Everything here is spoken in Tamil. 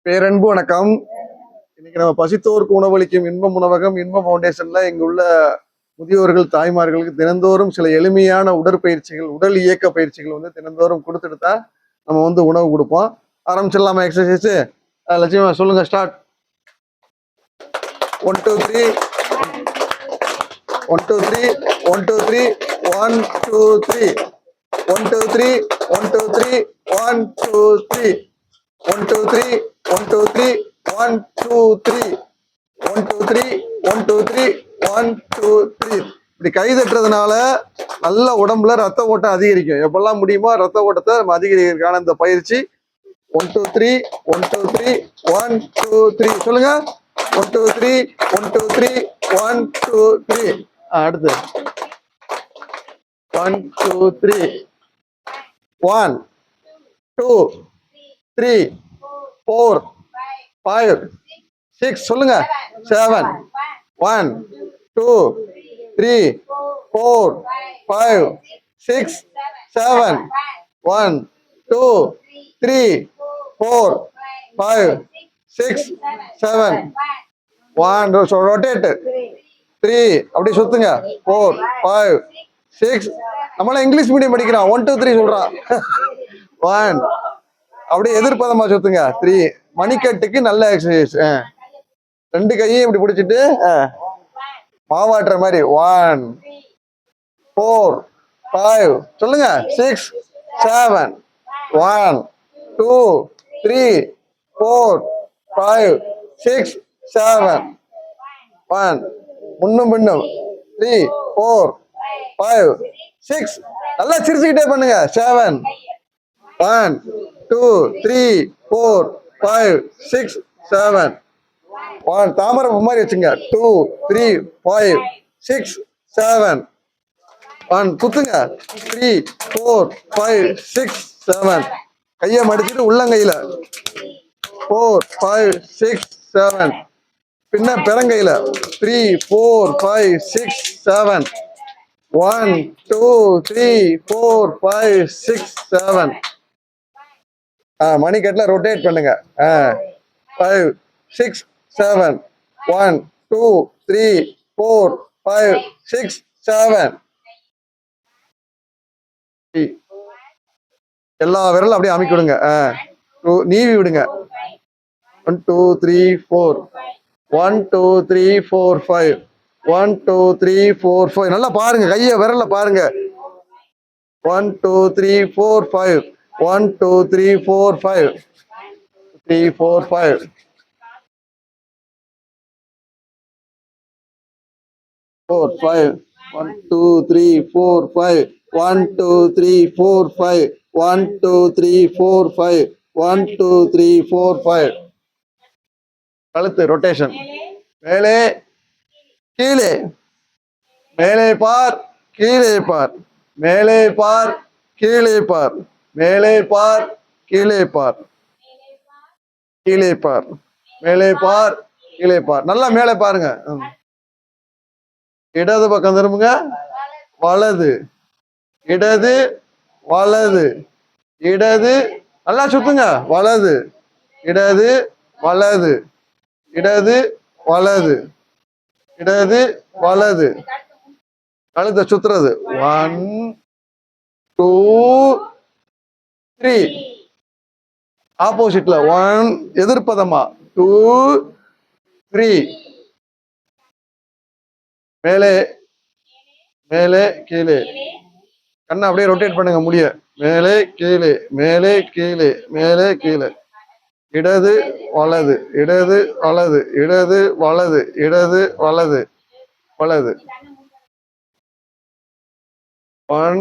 பேரன்பு வணக்கம். இன்னைக்கு நம்ம பசித்தோருக்கு உணவளிக்கும் இன்பம் உணவகம் இன்பம் ஃபவுண்டேஷன்ல இங்க உள்ள முதியோர்கள் தாய்மார்களுக்கு தினந்தோறும் சில எளிமையான உடற்பயிற்சிகள் உடல் இயக்க பயிற்சிகள் வந்து தினந்தோறும் கொடுத்துட்டு தான் நம்ம வந்து உணவு கொடுப்போம். ஆரம்பிச்சிடலாமா எக்ஸசைஸ்? லட்சுமி சொல்லுங்க, ஸ்டார்ட். 1 2 3 1 2 3 1 2 3 1 2 3 1 2 3 1 2 3 1 2 3 1 2 3 1 2 3 1 2 3 1 2 3 1 2 3 1 2 3. இப்படி கை தட்டுறதுனால நல்ல உடம்புல ரத்த ஓட்டம் அதிகரிக்கும். எப்பெல்லாம் முடியுமோ ரத்த ஓட்டத்தை நம்ம அதிகரிக்கிறதுக்கான இந்த பயிற்சி. 1 2 3 1 2 3 1 2 3 சொல்லுங்க. 1 2 3 1 2 3 1 2 3. அடுத்து 1 2 3 1 2 3 4 5 6 சொல்லுங்க. 7 1 2 3 4 5 6 7 1 2 3 4 5 6 7 1 ரொட்டேட் 3 அப்படி சுத்துங்க. 4 5 6. நம்மளாம் இங்கிலீஷ் மீடியம் படிக்கிறோம். 1 2 3 சொல்றான். 1 அப்படியே எதிர்ப்பதமா சுத்துங்க. 3 மணிக்கட்டுக்கு நல்ல எக்ஸசைஸ். 2 கையும் இப்படி பிடிச்சிட்டு மாவாட்டுற மாதிரி. 1 4 5 சொல்லுங்க. 6 7 1 2 3 4 5 6 7 1 முன்னும் பின்னும் 3 4 5 6. நல்லா சிரிச்சுக்கிட்டே பண்ணுங்க. 7 1 2 3 4 5 6 7 1 தாமரை மாதிரி வச்சுங்க. 2 3 5 6 7 1 குத்துங்க. 3 4 5 6 7 கையை மடிச்சுட்டு உள்ளங்கையில 4 5 6 7 பின்ன பெருங்கையில 3 4 5 6 7 1 2 3 4 5 6 7 மணிக்கட்டில் ரொட்டேட் பண்ணுங்க. 5 6 7 1 2 3 4 5 6 7 எல்லா விரலும் அப்படியே அமைக்கி விடுங்க. நீவி விடுங்க. 1 2 3 4 1 2 3 4 5 1 2 3 4 5. நல்லா பாருங்க, கைய விரல்ல பாருங்க. 1 2 3 4 5 1 2 3 4 5 3 4 5 4 5 1 2 3 4 5 1 2 3 4 5 1 2 3 4 5 1 2 3 4 5. கழுத்து ரொட்டேஷன். மேலே கீழே, மேலே பார் கீழே பார், மேலே பார் கீழே பார், மேலே பார் கீழே பார், கீழே பார், மேலே பார் கீழே பார். நல்லா மேலே பாருங்க. இடது பக்கம் திரும்புங்க. வலது இடது வலது இடது. நல்லா சுத்துங்க. வலது இடது வலது இடது வலது இடது வலது. கழுத்தை சுத்துறது. 1 2 3. ஆப்போசிட்ல 1 எதிர்ப்பதமா 2 3. மேலே மேலே கீழே. கண்ணை அப்படியே ரொட்டேட் பண்ணுங்க. முடிய மேலே கீழே மேலே கீழே மேலே கீழே. இடது வலது இடது வலது இடது வலது இடது வலது வலது. 1